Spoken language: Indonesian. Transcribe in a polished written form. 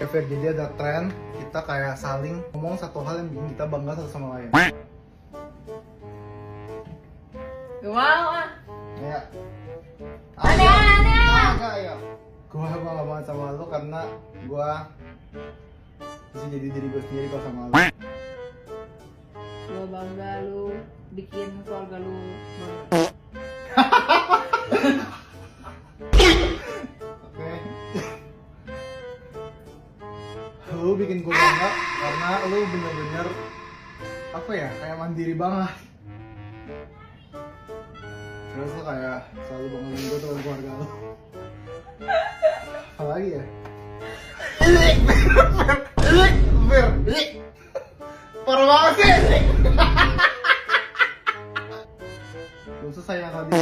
Fir, jadi ada tren kita kayak saling ngomong satu hal yang bikin kita bangga satu sama lain. Gak mau ah. Ya. Aneh. Enggak, ya. Gua bangga banget sama lu karena gua bisa jadi diri gue sendiri kalau sama lu. Gua bangga lu bikin keluarga lu bangga. Oke. Lu bikin gue bangga karena lu bener-bener apa ya, kayak mandiri banget. Terus lu kayak selalu bangunin gue dengan keluarga lu. Apa lagi ya? Fir, parah banget sih. Lu sayang tadi.